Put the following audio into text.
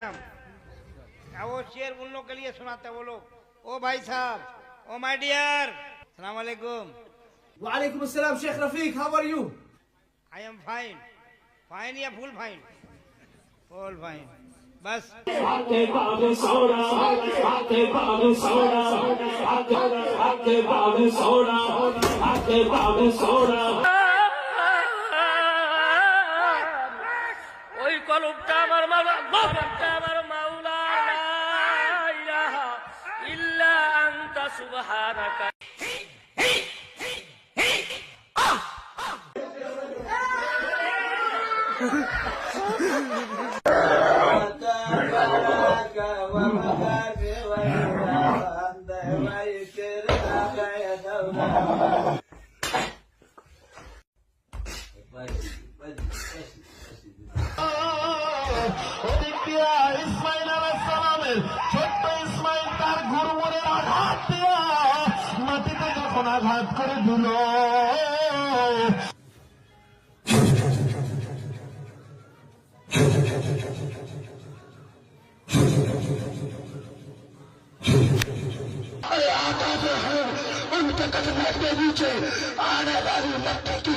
वो शेर उन लोग के लिए सुनाते वो लोग। ओ भाई साहब, ओ माय डियर, सलाम वालेकुम। वालेकुम अस्सलाम Sheikh Rafiq, how are you? I am fine. Fine या फुल फाइन? Full fine. बस ওই কলমটা আমার মাওলা, কলমটা আমার মাওলা, লা ইলাহা ইল্লা আনতা সুবহানাকা। ইসমাইল আলাইহিস সালামের ছোট্ট ইসমাইল তার গুরুমনের আঘাত দিয়া মাটিতে যখন আঘাত করে দিল, आका जो है उनके कदम लगते नीचे आने वाली मक्के की